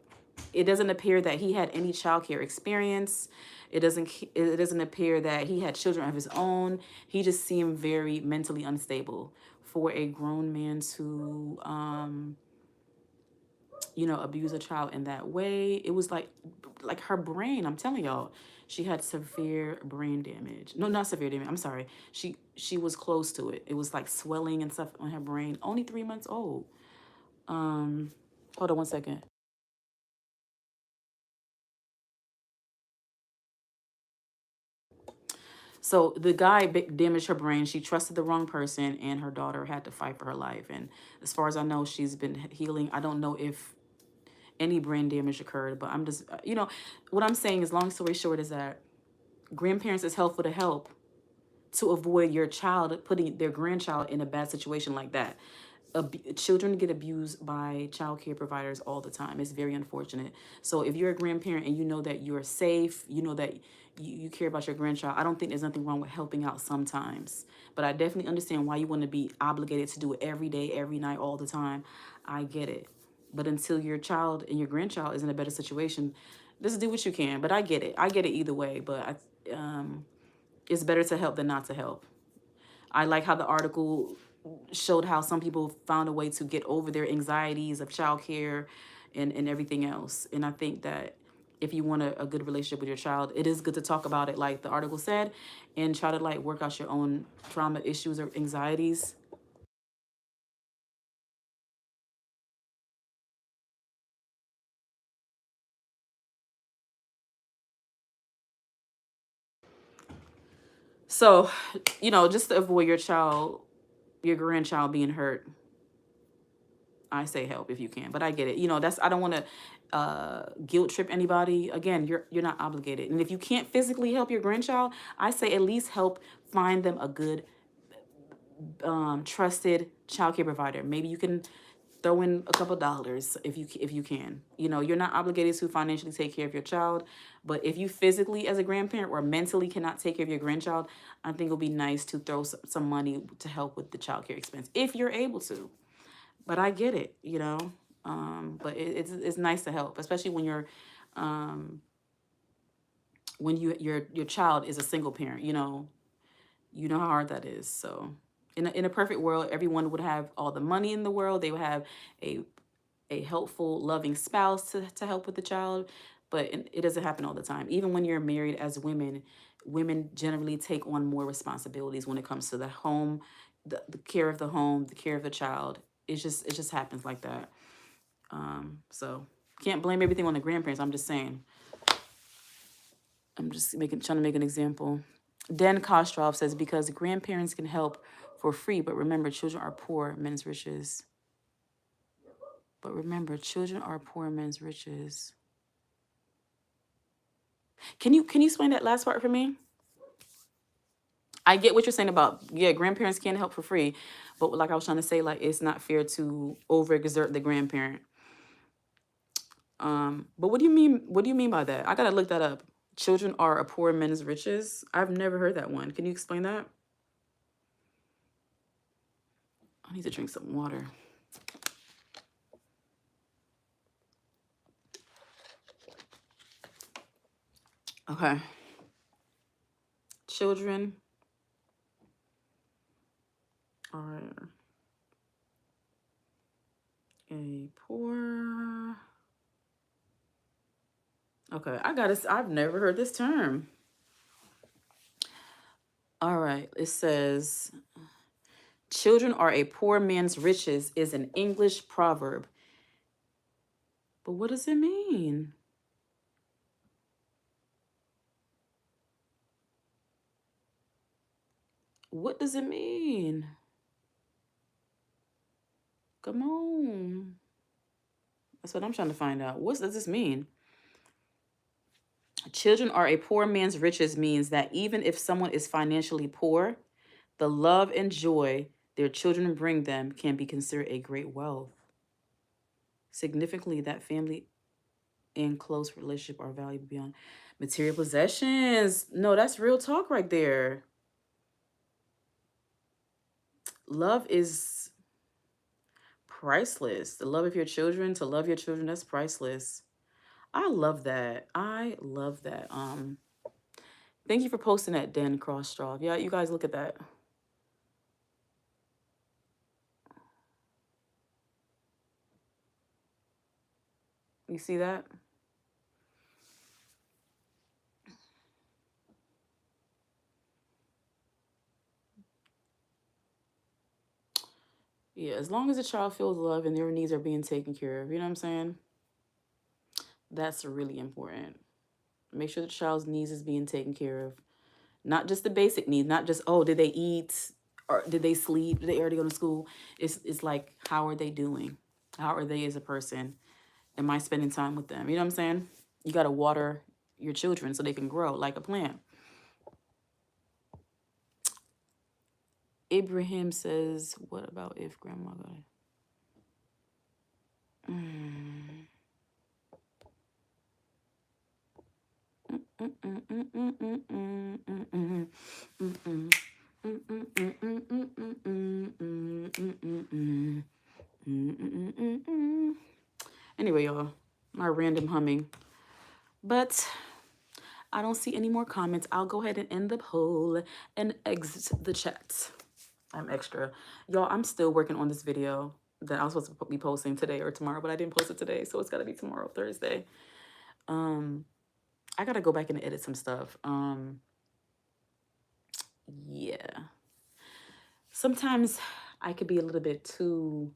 it doesn't appear that he had any childcare experience. It doesn't appear that he had children of his own. He just seemed very mentally unstable for a grown man to abuse a child in that way. It was like her brain, I'm telling y'all, she had severe brain damage. No, not severe damage. I'm sorry. She was close to it. It was like swelling and stuff on her brain. Only 3 months old. Hold on one second. So the guy damaged her brain. She trusted the wrong person, and her daughter had to fight for her life. And as far as I know, she's been healing. I don't know if any brain damage occurred, but I'm just, what I'm saying is, long story short, is that grandparents is helpful to help to avoid your child putting their grandchild in a bad situation like that. Children get abused by child care providers all the time. It's very unfortunate. So if you're a grandparent and you know that you're safe, you know that you care about your grandchild, I don't think there's nothing wrong with helping out sometimes. But I definitely understand why you want to be obligated to do it every day, every night, all the time. I get it. But until your child and your grandchild is in a better situation, just do what you can. But I get it. I get it either way. But it's better to help than not to help. I like how the article showed how some people found a way to get over their anxieties of childcare and everything else. And I think that if you want a good relationship with your child, it is good to talk about it, like the article said, and try to like work out your own trauma issues or anxieties. So, just to avoid your grandchild being hurt, I say help if you can, but I get it. I don't want to guilt trip anybody. Again, you're not obligated, and if you can't physically help your grandchild, I say at least help find them a good, trusted childcare provider. Maybe you can throw in a couple dollars if you can. You're not obligated to financially take care of your child, but if you physically, as a grandparent, or mentally cannot take care of your grandchild, I think it'll be nice to throw some money to help with the childcare expense if you're able to. But I get it. But it's nice to help, especially when your child is a single parent. You know how hard that is. So in a perfect world, everyone would have all the money in the world. They would have a helpful, loving spouse to help with the child. But it doesn't happen all the time. Even when you're married, as women generally take on more responsibilities when it comes to the home, the care of the home, the care of the child. It just happens like that. So can't blame everything on the grandparents. I'm just saying. I'm just trying to make an example. Dan Kostrov says, because grandparents can help for free, but remember, children are poor, men's riches. But remember, children are poor, men's riches. Can you explain that last part for me? I get what you're saying about, yeah, grandparents can help for free, but like I was trying to say, like, it's not fair to overexert the grandparent. But what do you mean? What do you mean by that? I gotta look that up. Children are a poor man's riches. I've never heard that one. Can you explain that? I need to drink some water. Okay. Children are a poor. Okay, I got it. I've never heard this term. All right. It says, children are a poor man's riches is an English proverb. But what does it mean? What does it mean? Come on. That's what I'm trying to find out. What does this mean? Children are a poor man's riches means that even if someone is financially poor, the love and joy their children bring them can be considered a great wealth. Significantly, that family and close relationship are valuable beyond material possessions. No, that's real talk right there. Love is priceless. The love of your children, to love your children, that's priceless. I love that. I love that. Thank you for posting that, Dan Crossstraw. Yeah, you guys look at that. You see that? Yeah, as long as the child feels love and their needs are being taken care of, you know what I'm saying? That's really important. Make sure the child's needs is being taken care of. Not just the basic needs, not just, oh, did they eat or did they sleep? Did they already go to school? It's like, how are they doing? How are they as a person? Am I spending time with them? You know what I'm saying? You got to water your children so they can grow like a plant. Abraham says, what about if grandma got it? Anyway, y'all, my random humming. But I don't see any more comments. I'll go ahead and end the poll and exit the chat. I'm extra. Y'all, I'm still working on this video that I was supposed to be posting today or tomorrow, but I didn't post it today, so it's got to be tomorrow, Thursday. I got to go back and edit some stuff. Yeah. Sometimes I could be a little bit too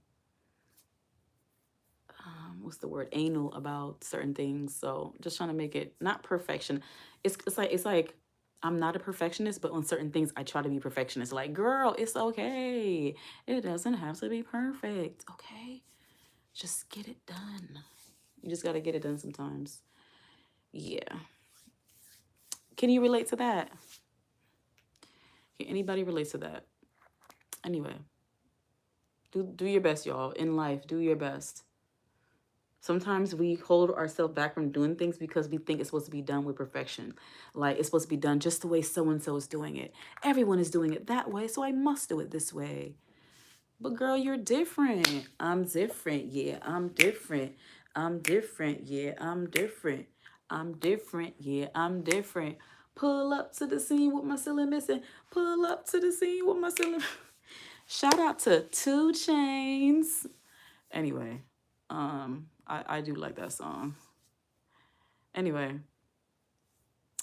what's the word, anal about certain things. So just trying to make it not perfection. It's like I'm not a perfectionist, but on certain things I try to be perfectionist. Like, girl, it's okay. It doesn't have to be perfect. Okay. Just get it done. You just gotta get it done sometimes. Yeah. Can you relate to that? Can anybody relate to that? Anyway. Do your best, y'all. In life, do your best. Sometimes we hold ourselves back from doing things because we think it's supposed to be done with perfection. Like, it's supposed to be done just the way so-and-so is doing it. Everyone is doing it that way, so I must do it this way. But girl, you're different. I'm different. Yeah, I'm different. I'm different. Yeah, I'm different. I'm different. Yeah, I'm different. Pull up to the scene with my ceiling missing. Pull up to the scene with my ceiling. Shout out to 2 Chainz. Anyway, I do like that song. Anyway,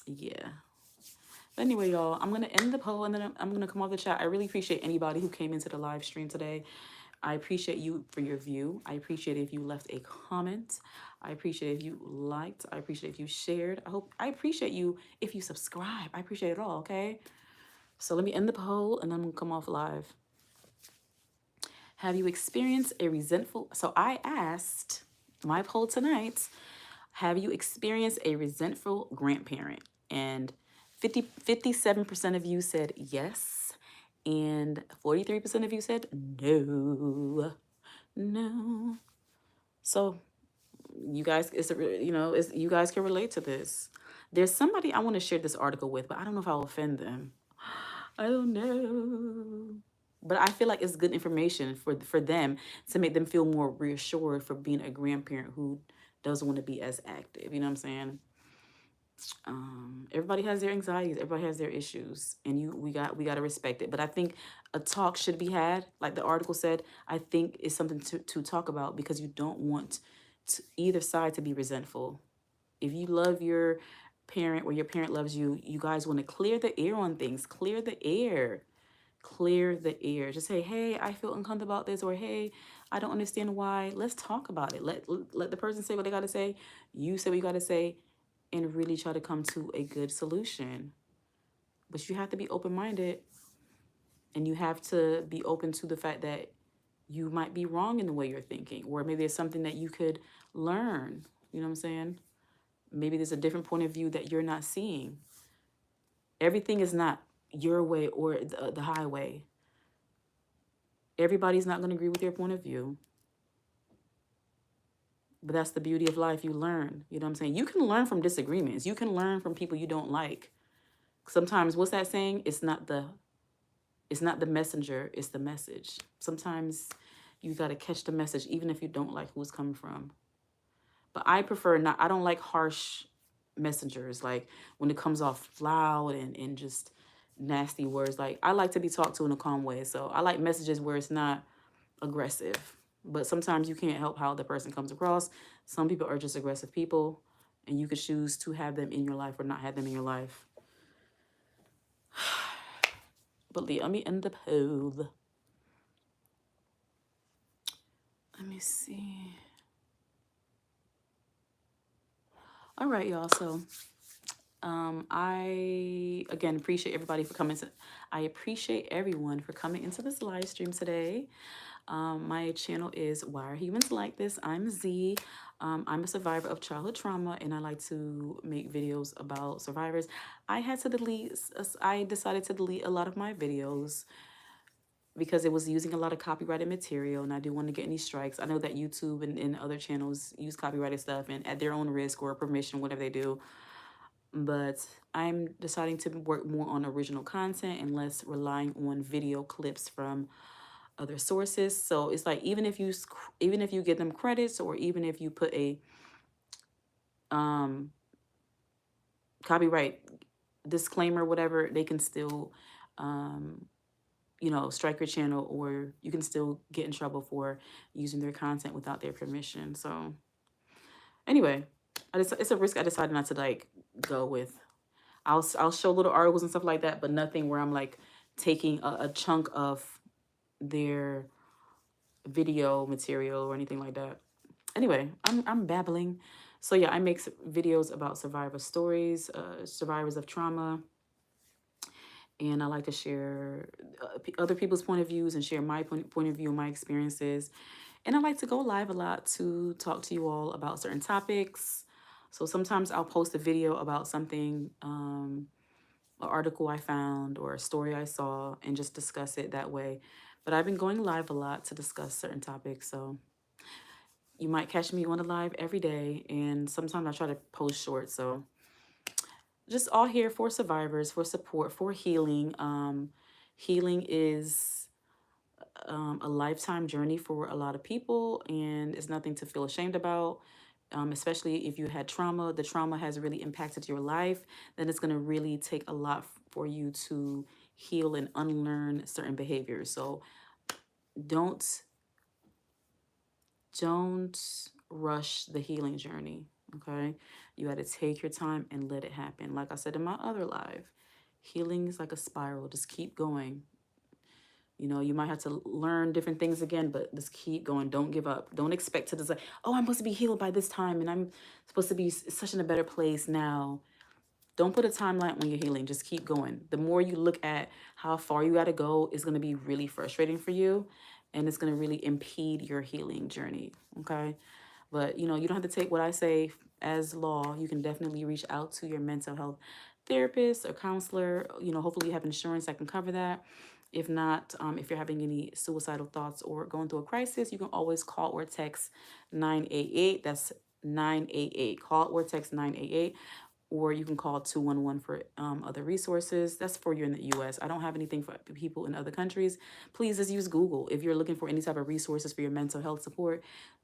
yeah. But anyway, y'all, I'm gonna end the poll and then I'm gonna come off the chat. I really appreciate anybody who came into the live stream today. I appreciate you for your view. I appreciate if you left a comment. I appreciate if you liked. I appreciate if you shared. I appreciate you if you subscribe. I appreciate it all, okay? So let me end the poll and then I'm gonna come off live. Have you experienced a resentful? So I asked my poll tonight, have you experienced a resentful grandparent? And 57% of you said yes. And 43% of you said no. No. So you guys, you guys can relate to this. There's somebody I want to share this article with, but I don't know if I'll offend them. I don't know. But I feel like it's good information for them to make them feel more reassured for being a grandparent who doesn't want to be as active. You know what I'm saying? Everybody has their anxieties. Everybody has their issues, and we got to respect it. But I think a talk should be had, like the article said. I think it's something to talk about because you don't want either side to be resentful. If you love your parent or your parent loves you, you guys want to clear the air on things. Clear the air. Clear the air. Just say, hey, I feel uncomfortable about this, or hey, I don't understand why. Let's talk about it. Let the person say what they got to say. You say what you got to say, and really try to come to a good solution. But you have to be open-minded, and you have to be open to the fact that you might be wrong in the way you're thinking, or maybe it's something that you could learn. You know what I'm saying? Maybe there's a different point of view that you're not seeing. Everything is not your way or the highway. Everybody's not going to agree with your point of view. But that's the beauty of life. You learn. You know what I'm saying? You can learn from disagreements. You can learn from people you don't like. Sometimes, what's that saying? It's not the It's not the messenger, it's the message. Sometimes you got to catch the message, even if you don't like who it's coming from. But I prefer not, I don't like harsh messengers, like when it comes off loud and just nasty words. Like, I like to be talked to in a calm way. So I like messages where it's not aggressive. But sometimes you can't help how the person comes across. Some people are just aggressive people, and you could choose to have them in your life or not have them in your life. But let me end the poll. Let me see. All right, y'all. So I again appreciate everybody for coming to, I appreciate everyone for coming into this live stream today. My channel is Why Are Humans Like This? I'm Z. I'm a survivor of childhood trauma, and I like to make videos about survivors. I decided to delete a lot of my videos because it was using a lot of copyrighted material, and I didn't want to get any strikes. I know that YouTube and other channels use copyrighted stuff and at their own risk or permission, whatever they do. But I'm deciding to work more on original content and less relying on video clips from other sources. So it's like, even if you give them credits, or even if you put a copyright disclaimer, whatever, they can still strike your channel, or you can still get in trouble for using their content without their permission. So anyway, it's a risk I decided not to like go with. I'll show little articles and stuff like that, but nothing where I'm like taking a chunk of their video material or anything like that. Anyway, I'm babbling. So yeah, I make videos about survivor stories, survivors of trauma, and I like to share other people's point of views and share my point of view and my experiences. And I like to go live a lot to talk to you all about certain topics. So sometimes I'll post a video about something, an article I found or a story I saw, and just discuss it that way. But I've been going live a lot to discuss certain topics. So you might catch me on the live every day. And sometimes I try to post short. So just all here for survivors, for support, for healing. Healing is a lifetime journey for a lot of people, and it's nothing to feel ashamed about. Especially if you had trauma, the trauma has really impacted your life, then it's going to really take a lot for you to heal and unlearn certain behaviors. So don't rush the healing journey. Okay, you got to take your time and let it happen. Like I said in my other live, healing is like a spiral. Just keep going. You might have to learn different things again, but just keep going. Don't give up. Don't expect to just like, oh, I'm supposed to be healed by this time, and I'm supposed to be such in a better place now. Don't put a timeline on your healing. Just keep going. The more you look at how far you got to go, it's going to be really frustrating for you, and it's going to really impede your healing journey. Okay. But, you don't have to take what I say as law. You can definitely reach out to your mental health therapist or counselor. Hopefully you have insurance that can cover that. If not, if you're having any suicidal thoughts or going through a crisis, you can always call or text 988. That's 988. Call or text 988. Or you can call 211 for other resources. That's for you in the U.S. I don't have anything for people in other countries. Please just use Google. If you're looking for any type of resources for your mental health support,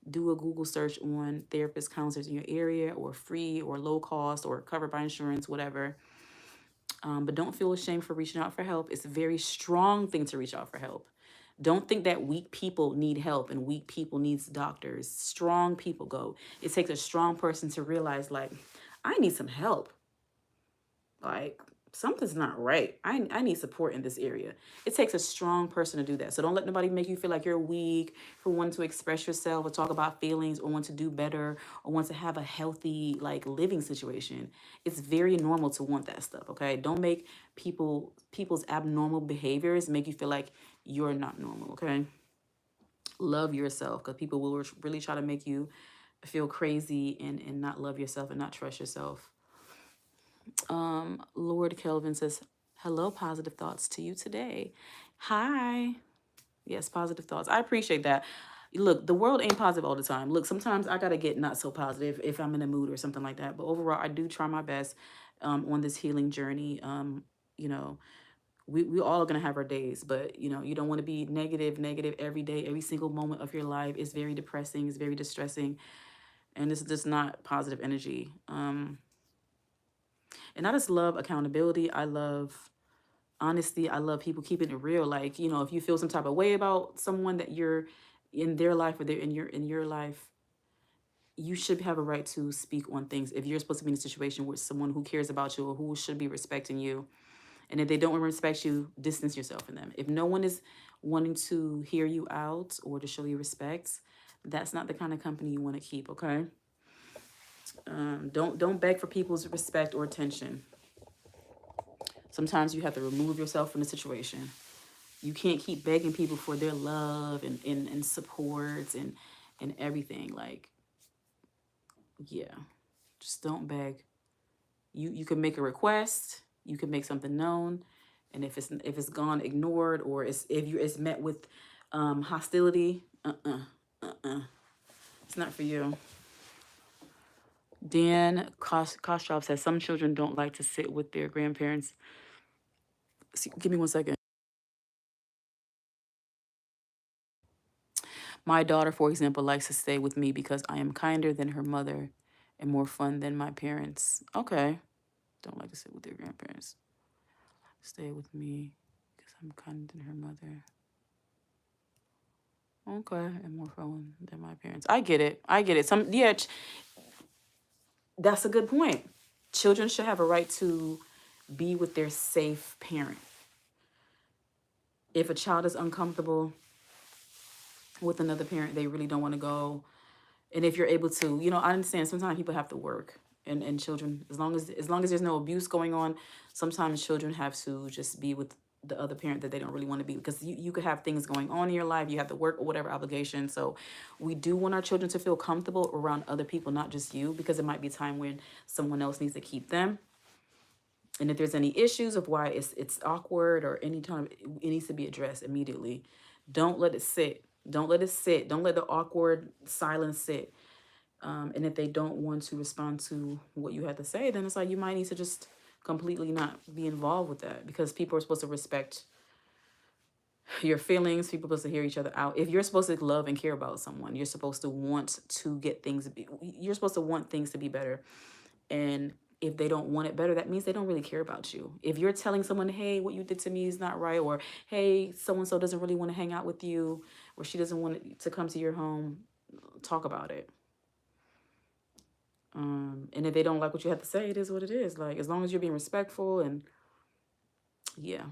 do a Google search on therapists, counselors in your area, or free or low cost or covered by insurance, whatever. But don't feel ashamed for reaching out for help. It's a very strong thing to reach out for help. Don't think that weak people need help and weak people needs doctors. Strong people go. It takes a strong person to realize, like, I need some help. Like, something's not right. I need support in this area. It takes a strong person to do that. So don't let nobody make you feel like you're weak for wanting to express yourself or talk about feelings or want to do better or want to have a healthy, like, living situation. It's very normal to want that stuff, okay? Don't make people's abnormal behaviors make you feel like you're not normal, okay? Love yourself, because people will really try to make you feel crazy and not love yourself and not trust yourself. Lord Kelvin says, hello, positive thoughts to you today. Hi. Yes, positive thoughts. I appreciate that. Look, the world ain't positive all the time. Look, sometimes I got to get not so positive if I'm in a mood or something like that. But overall, I do try my best on this healing journey. You know, We all are going to have our days, but you know, you don't want to be negative every day. Every single moment of your life is very depressing, is very distressing, and this is just not positive energy. And I just love accountability. I love honesty. I love people keeping it real. Like, you know, if you feel some type of way about someone that you're in their life or they're in your life, you should have a right to speak on things. If you're supposed to be in a situation with someone who cares about you or who should be respecting you, and if they don't respect you, distance yourself from them. If no one is wanting to hear you out or to show you respect, that's not the kind of company you want to keep. Okay. Don't beg for people's respect or attention. Sometimes you have to remove yourself from the situation. You can't keep begging people for their love and support and everything. Like, yeah, just don't beg. You can make a request, you can make something known, and if it's gone ignored, or it's met with hostility, it's not for you. Dan Kostrov says some children don't like to sit with their grandparents. Give me 1 second. My daughter, for example, likes to stay with me because I am kinder than her mother and more fun than my parents. Okay. Don't like to sit with their grandparents. Stay with me because I'm kinder than her mother. Okay. And more fun than my parents. I get it. I get it. That's a good point. Children should have a right to be with their safe parent. If a child is uncomfortable with another parent, they really don't want to go. And if you're able to, you know, I understand sometimes people have to work, and children, as long as there's no abuse going on, sometimes children have to just be with the other parent that they don't really want to be, because you could have things going on in your life, you have to work or whatever obligation. So we do want our children to feel comfortable around other people, not just you, because it might be a time when someone else needs to keep them. And if there's any issues of why it's awkward or any time, it needs to be addressed immediately. Don't let it sit. Don't let it sit. Don't let the awkward silence sit. And if they don't want to respond to what you had to say, then it's like you might need to just completely not be involved with that, because people are supposed to respect your feelings. People are supposed to hear each other out. If you're supposed to love and care about someone, you're supposed to want to get things. You're supposed to want things to be better. And if they don't want it better, that means they don't really care about you. If you're telling someone, hey, what you did to me is not right, or hey, so and so doesn't really want to hang out with you, or she doesn't want to come to your home, talk about it. And if they don't like what you have to say, it is what it is. Like, as long as you're being respectful, and yeah.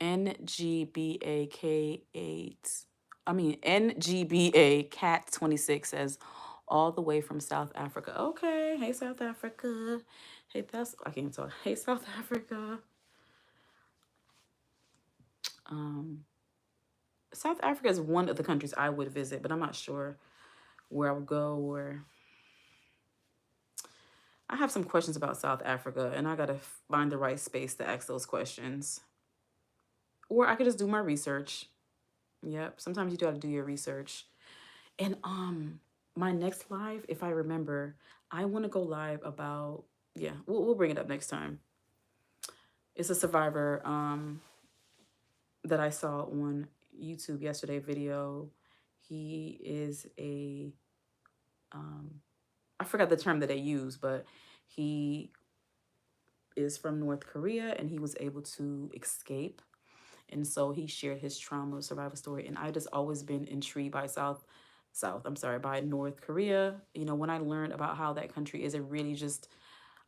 NGBA Cat 26 says, all the way from South Africa. Okay, hey South Africa. Hey, I can't talk. Hey South Africa. South Africa is one of the countries I would visit, but I'm not sure where I would go. Or I have some questions about South Africa, and I gotta find the right space to ask those questions. Or I could just do my research. Yep. Sometimes you gotta do your research. And my next live, if I remember, I want to go live about, yeah, we'll bring it up next time. It's a survivor that I saw on YouTube yesterday video. He is I forgot the term that they use, but he is from North Korea, and he was able to escape. And so he shared his trauma survival story. And I just always been intrigued by by North Korea. You know, when I learned about how that country is, it really just,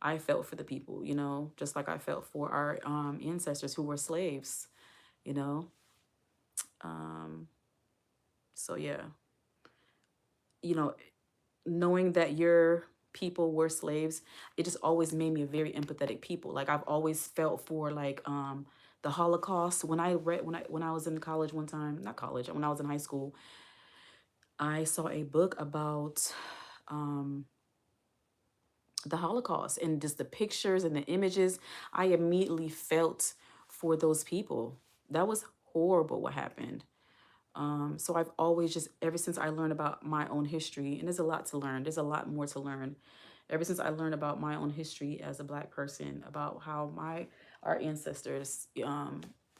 I felt for the people, you know, just like I felt for our ancestors who were slaves, you know. So yeah, you know, knowing that your people were slaves, it just always made me a very empathetic people. Like, I've always felt for like the Holocaust. When I read when I was in college one time, not college, when I was in high school, I saw a book about the Holocaust, and just the pictures and the images, I immediately felt for those people. That was horrible what happened. So I've always just, ever since I learned about my own history, and there's a lot to learn, there's a lot more to learn. Ever since I learned about my own history as a Black person, about how our ancestors,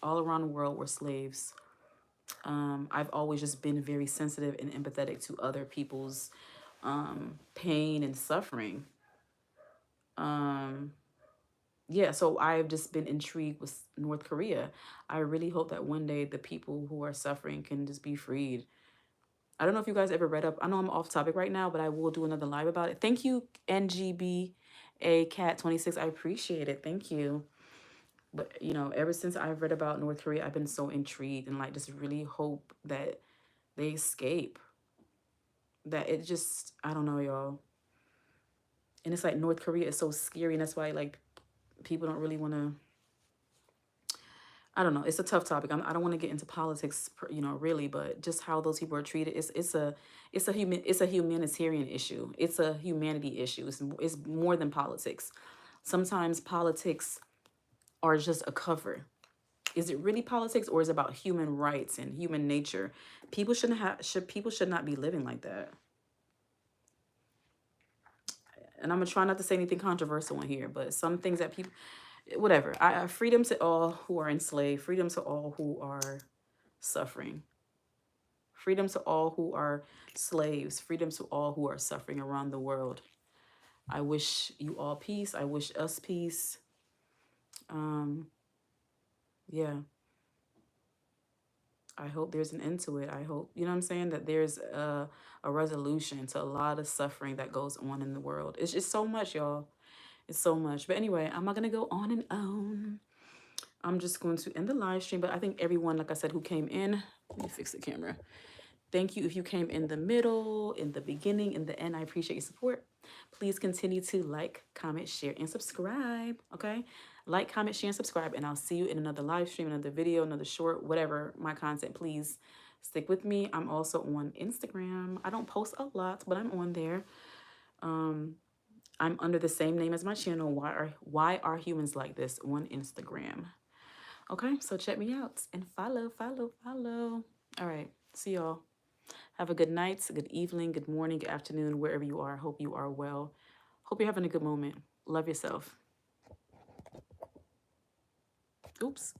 all around the world were slaves. I've always just been very sensitive and empathetic to other people's pain and suffering. Um, yeah, so I've just been intrigued with North Korea. I really hope that one day the people who are suffering can just be freed. I don't know if you guys ever read up. I know I'm off topic right now, but I will do another live about it. Thank you, NGBA Cat 26. I appreciate it. Thank you. But ever since I've read about North Korea, I've been so intrigued and like just really hope that they escape. That it just, I don't know, y'all. And it's like North Korea is so scary, and that's why like people don't really want to. I don't know. It's a tough topic. I don't want to get into politics, really, but just how those people are treated. It's a humanitarian issue. It's a humanity issue. It's more than politics. Sometimes politics are just a cover. Is it really politics, or is it about human rights and human nature? People should not be living like that. And I'm gonna try not to say anything controversial in here, but some things that people, whatever. Freedom to all who are enslaved. Freedom to all who are suffering. Freedom to all who are slaves. Freedom to all who are suffering around the world. I wish you all peace. I wish us peace. Yeah. I hope there's an end to it. I hope, you know what I'm saying, that there's a resolution to a lot of suffering that goes on in the world. It's just so much, y'all. It's so much. But anyway, I'm not going to go on and on. I'm just going to end the live stream. But I think everyone, like I said, who came in, let me fix the camera. Thank you if you came in the middle, in the beginning, in the end. I appreciate your support. Please continue to like, comment, share, and subscribe, okay? Like, comment, share, and subscribe, and I'll see you in another live stream, another video, another short, whatever my content. Please stick with me. I'm also on Instagram. I don't post a lot, but I'm on there. I'm under the same name as my channel, Why Are Humans Like This, on Instagram. Okay, so check me out and follow. All right, see y'all. Have a good night, good evening, good morning, good afternoon, wherever you are. Hope you are well. Hope you're having a good moment. Love yourself. Oops.